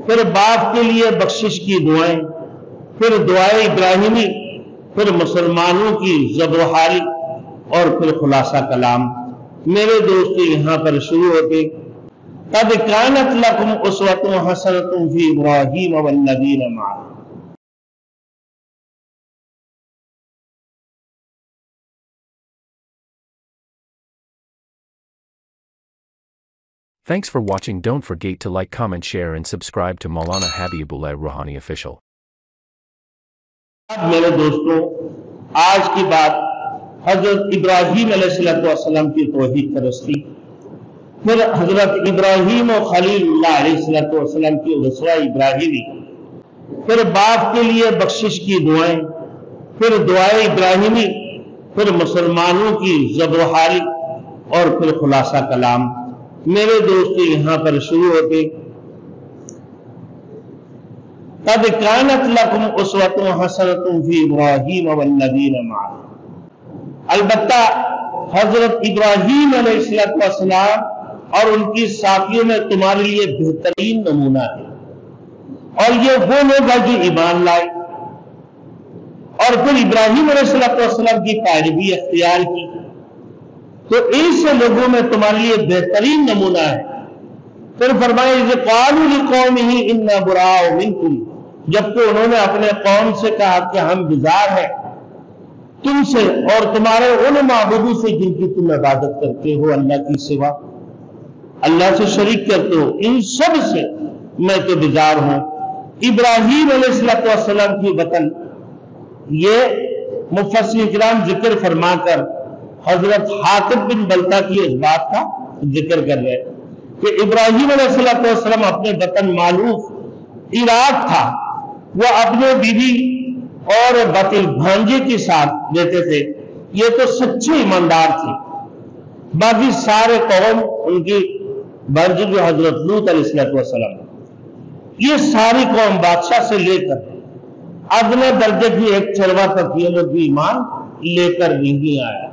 پھر باپ کے لیے بخشش کی دعائیں، پھر دعائے ابراہیمی، پھر مسلمانوں کی ذبح و حالی، اور پھر خلاصہ کلام۔ میرے دوستو یہاں پر شروع ہوتے قد کانت لکم اسوۃ حسنۃ فی ابراہیم والذین معہ۔ Thanks for watching. Don't forget to like, comment, share and subscribe to Maulana Habibullah Ruhani Official. میرے دوستوں آج کی بات حضرت ابراہیم علیہ السلام کی توحید پرستی، پھر حضرت ابراہیم و خلیل اللہ علیہ السلام کی وسیلہ ابراہیمی، پھر باپ کے لیے بخشش کی دعائیں، پھر دعائے ابراہیمی، پھر مسلمانوں کی ذبح و حالی، اور پھر خلاصہ کلام۔ میرے دوستو یہاں پر شروع ہوتے قد کانت لکم اسوۃ حسنۃ فی ابراہیم والذین معہ۔ البتہ حضرت ابراہیم علیہ السلام اور ان کی ساتھیوں میں تمہارے لیے بہترین نمونہ ہے، اور یہ وہ لوگ ہیں جو ایمان لائے اور پھر ابراہیم علیہ السلام کی پیروی اختیار کی، تو ایسے لوگوں میں تمہارے لیے بہترین نمونہ ہے۔ پھر فرمایا کہ قالوا لقومہ انا براء منکم، جبکہ انہوں نے اپنے قوم سے کہا کہ ہم بیزار ہیں تم سے اور تمہارے ان معبودوں سے جن کی تم عبادت کرتے ہو اللہ کی سوا، اللہ سے شریک کرتے ہو، ان سب سے میں تو بیزار ہوں۔ ابراہیم علیہ السلام کی وطن، یہ مفسرین کرام ذکر فرما کر حضرت حاتب بن بلتا کی اس بات کا ذکر کر رہے کہ ابراہیم علیہ السلام اپنے وطن معلوف عراق تھا، وہ اپنے بیوی اور باطل بھانجے کے ساتھ رہتے تھے، یہ تو سچے ایماندار تھے۔ باقی سارے قوم ان کی بھانجے جو حضرت لوط علیہ السلام، یہ ساری قوم بادشاہ سے لے کر ادنی درجے کی ایک چروا تک یہ لوگ بھی ایمان لے کر نہیں آیا۔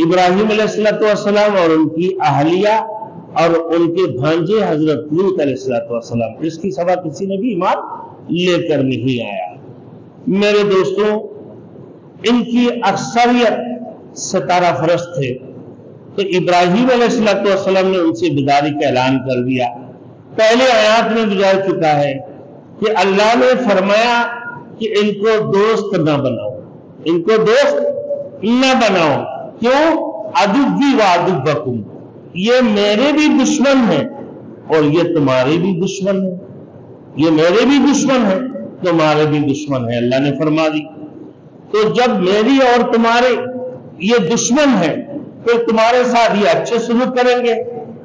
ابراہیم علیہ السلام اور ان کی اہلیہ اور ان کے بھانجے حضرت لوط علیہ السلام، اس کی سوا کسی نے بھی ایمان لے کر نہیں آیا۔ میرے دوستوں ان کی اکثریت ستارہ پرست تھے، تو ابراہیم علیہ السلام نے ان سے بیداری کا اعلان کر دیا۔ پہلے آیات میں گزر چکا ہے کہ اللہ نے فرمایا کہ ان کو دوست نہ بناؤ، ان کو دوست نہ بناؤ، کیوں؟ عدوی و عدوکم، یہ میرے بھی دشمن ہیں اور یہ تمہارے بھی دشمن ہیں، یہ میرے بھی دشمن ہیں تمہارے بھی دشمن ہیں، اللہ نے فرما دی۔ تو جب میری اور تمہارے یہ دشمن ہیں تو تمہارے ساتھ یہ اچھے سلوک کریں گے؟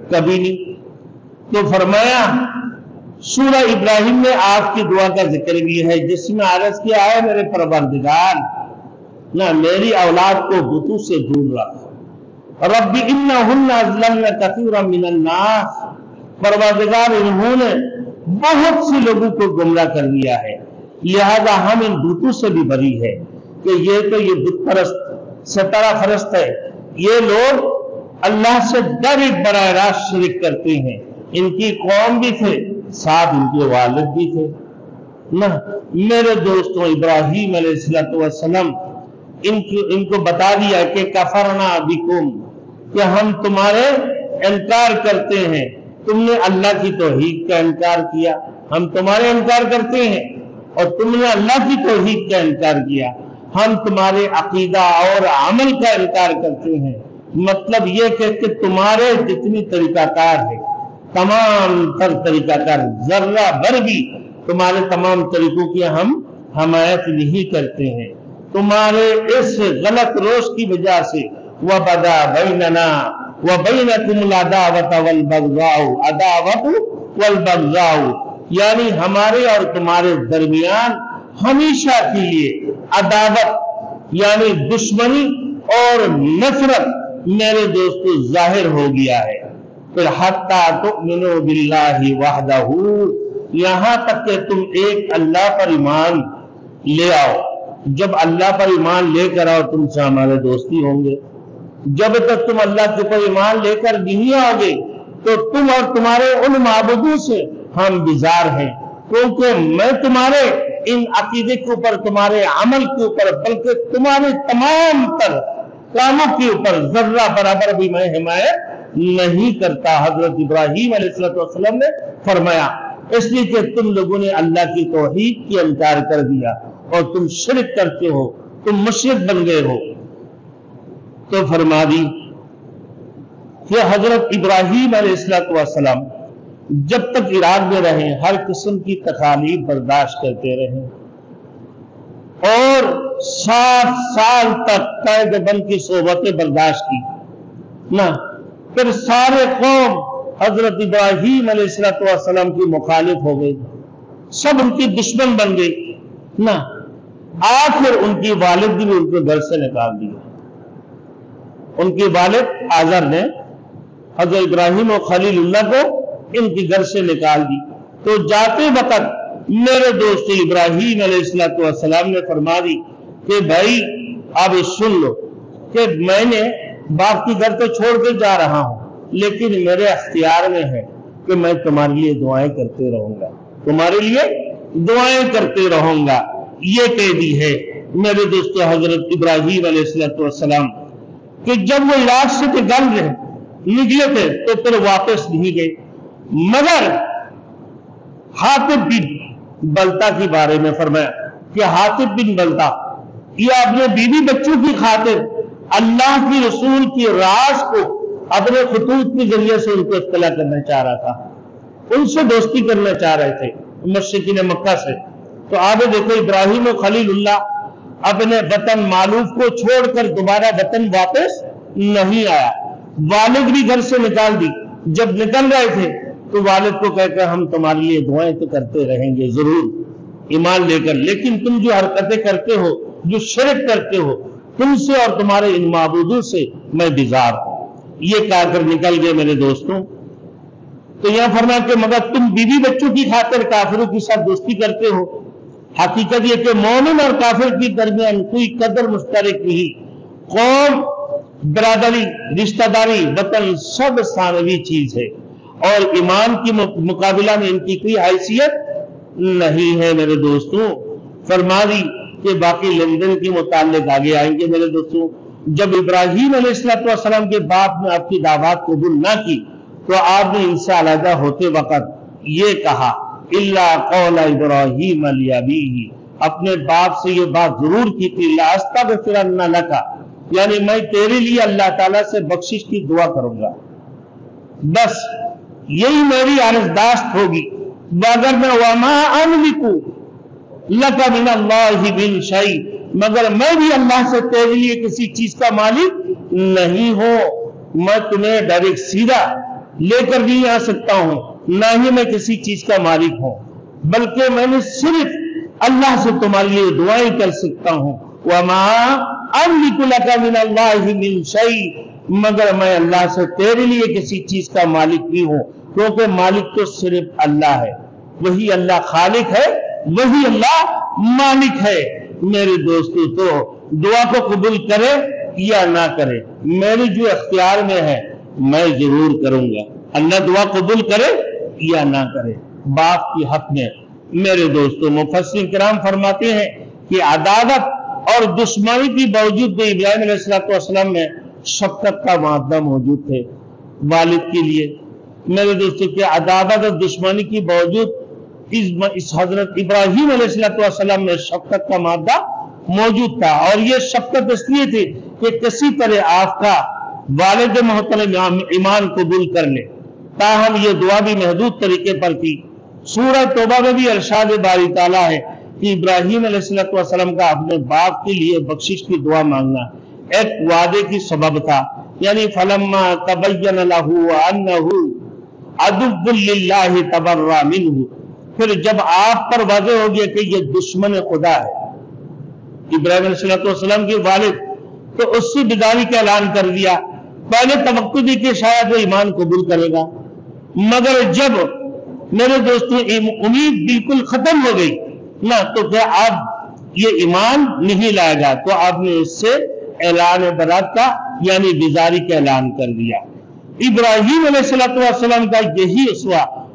کبھی نہیں۔ تو فرمایا سورہ ابراہیم میں آپ کی دعا کا ذکر بھی ہے، جس میں عرض کیا ہے میرے پروردگار نہ میری اولاد کو بتوں سے دور رکھ، رب انہن اضللن کثیرا من الناس، پروردگار انہوں نے بہت سے لوگوں کو گمراہ کر دیا ہے، لہذا ہم ان بتوں سے بھی بری ہے کہ یہ تو یہ بت پرست ستارہ پرست ہے، یہ لوگ اللہ سے ڈائریکٹ براہ راست شرک کرتے ہیں۔ ان کی قوم بھی تھے، ساتھ ان کے والد بھی تھے نہ۔ میرے دوستوں ابراہیم علیہ السلام ان کو بتا دیا کہ کفرنا بکم، کہ ہم تمہارے انکار کرتے ہیں، تم نے اللہ کی توحید کا انکار کیا، ہم تمہارے انکار کرتے ہیں، اور تم نے اللہ کی توحید کا انکار کیا، ہم تمہارے عقیدہ اور عمل کا انکار کرتے ہیں۔ مطلب یہ کہ تمہارے جتنی طریقہ کار ہے، تمام تر طریقہ کار، ذرہ بھر بھی تمہارے تمام طریقوں کی ہم حمایت نہیں کرتے ہیں۔ تمہارے اس غلط روش کی وجہ سے وَبَدَا بَيْنَنَا وَبَيْنَكُمُ الْعَدَاوَةُ وَالْبَغْضَاءُ، عداوت والبغضاء، یعنی ہمارے اور تمہارے درمیان ہمیشہ کے لیے عداوت یعنی دشمنی اور نفرت میرے دوستو ظاہر ہو گیا ہے۔ پھر حَتَّى تُؤْمِنُوا بِاللَّهِ وَحْدَهُ، یہاں تک کہ تم ایک اللہ پر ایمان لے آؤ۔ جب اللہ پر ایمان لے کر آؤ تم سے ہمارے دوستی ہوں گے، جب تک تم اللہ کے پر ایمان لے کر نہیں آؤ گے تو تم اور تمہارے ان معبودوں سے ہم بیزار ہیں، کیونکہ میں تمہارے ان عقیدے کے اوپر، تمہارے عمل کے اوپر، بلکہ تمہارے تمام تر کاموں کے اوپر ذرہ برابر بھی میں حمایت نہیں کرتا۔ حضرت ابراہیم علیہ السلام نے فرمایا، اس لیے کہ تم لوگوں نے اللہ کی توحید کی انکار کر دیا اور تم شرک کرتے ہو، تم مشرک بن گئے ہو۔ تو فرما دی کہ حضرت ابراہیم علیہ السلام جب تک عراق میں رہے ہر قسم کی تکالیف برداشت کرتے رہے اور 7 سال تک قید بند کی صحبتیں برداشت کی نہ، پھر سارے قوم حضرت ابراہیم علیہ السلام کی مخالف ہو گئی، سب ان کی دشمن بن گئی نہ، آخر ان کی والد بھی ان کو گھر سے نکال دیا۔ ان کی والد آزر نے حضرت ابراہیم و خلیل اللہ کو ان کی گھر سے نکال دی۔ تو جاتے وقت میرے دوست ابراہیم علیہ السلام نے فرما دی کہ بھائی اب سن لو کہ میں نے باپ کی گھر تو چھوڑ کے جا رہا ہوں، لیکن میرے اختیار میں ہے کہ میں تمہارے لیے دعائیں کرتے رہوں گا، تمہارے لیے دعائیں کرتے رہوں گا۔ یہ کہہ دی ہے میرے دوست حضرت ابراہیم علیہ السلام کہ جب وہ عراق سے نکلے تھے تو پھر واپس نہیں گئے، مگر حاطب بن بلتا کے بارے میں فرمایا کہ حاطب بن بلتا یہ اپنے بیوی بچوں کی خاطر اللہ کی رسول کی راز کو اپنے خطوط کے ذریعے سے ان کو اطلاع کرنا چاہ رہا تھا، ان سے دوستی کرنا چاہ رہے تھے مشرکین مکہ سے۔ تو آپ دیکھو ابراہیم و خلیل اللہ اپنے وطن معلوف کو چھوڑ کر دوبارہ وطن واپس نہیں آیا، والد بھی گھر سے نکال دی۔ جب نکل رہے تھے تو والد کو کہہ کر ہم تمہارے لیے دعائیں تو کرتے رہیں گے ضرور ایمان لے کر، لیکن تم جو حرکتیں کرتے ہو، جو شرک کرتے ہو، تم سے اور تمہارے ان معبودوں سے میں بیزار ہوں۔ یہ کہا کر نکل گئے میرے دوستوں۔ تو یہاں فرمایا کہ مگر تم بیوی بچوں کی خاطر کافروں کے ساتھ دوستی کرتے ہو۔ حقیقت یہ کہ مومن اور کافر کے درمیان کوئی قدر مشترک نہیں، قوم، برادری، رشتہ داری، وطن سب ثانوی چیز ہے اور ایمان کی مقابلہ میں ان کی کوئی حیثیت نہیں ہے میرے دوستوں۔ فرما دی کہ باقی لندن کے متعلق آگے آئیں گے میرے دوستوں۔ جب ابراہیم علیہ السلام کے باپ نے آپ کی دعوت قبول نہ کی تو آپ نے ان سے علیحدہ ہوتے وقت یہ کہا الا قول ابراہیم لابیہ، اپنے باپ سے یہ بات ضرور کی تھی لاستغفرن لک، یعنی میں تیرے لیے اللہ تعالیٰ سے بخشش کی دعا کروں گا، بس یہی میری عرضداشت ہوگی، اگر میں وما املک لک من اللہ من شیء، مگر میں بھی اللہ سے تیرے لیے کسی چیز کا مالک نہیں ہوں، میں تمہیں ڈائریکٹ سیدھا لے کر نہیں آ سکتا ہوں، نہ ہی میں کسی چیز کا مالک ہوں، بلکہ میں نے صرف اللہ سے تمہارے لیے دعائیں کر سکتا ہوں۔ وما املک لک من اللہ من شیء، مگر میں اللہ سے تیرے لیے کسی چیز کا مالک بھی ہوں، کیونکہ مالک تو صرف اللہ ہے، وہی اللہ خالق ہے، وہی اللہ مالک ہے۔ میرے دوستو تو دعا کو قبول کرے یا نہ کرے، میری جو اختیار میں ہے میں ضرور کروں گا، اللہ دعا قبول کرے یا نہ کرے باپ کی حق میں۔ میرے دوستو مفسرین کرام فرماتے ہیں کہ عداوت اور دشمنی کی باوجود بھی ابراہیم علیہ السلام میں شفقت کا مادہ موجود تھے والد کے لیے۔ میرے دوستو کہ عداوت اور دشمنی کی باوجود اس حضرت ابراہیم علیہ السلام میں شفقت کا مادہ موجود تھا، اور یہ شفقت اس لیے تھی کہ کسی طرح آپ کا والد محترم ایمان قبول کر لے، تاہم یہ دعا بھی محدود طریقے پر تھی۔ سورہ توبہ میں بھی ارشاد باری تعالیٰ ہے کہ ابراہیم علیہ السلام کا اپنے باپ کے لیے بخشش کی دعا مانگنا ایک وعدے کی سبب تھا، یعنی فلما تبین لہ انہ عدو للہ تبرأ منہ، پھر جب آپ پر واضح ہو گیا کہ یہ دشمن خدا ہے ابراہیم علیہ السلام کے والد، تو اس سے بیداری کا اعلان کر دیا۔ پہلے توقع دی کہ شاید وہ ایمان قبول کرے گا، مگر جب میرے دوستوں امید بالکل ختم ہو گئی نہ تو کیا اب یہ ایمان نہیں لائے گا، تو آپ نے اس سے اعلان برات کا یعنی بیزاری کا اعلان کر دیا۔ ابراہیم علیہ السلام کا یہی اسوہ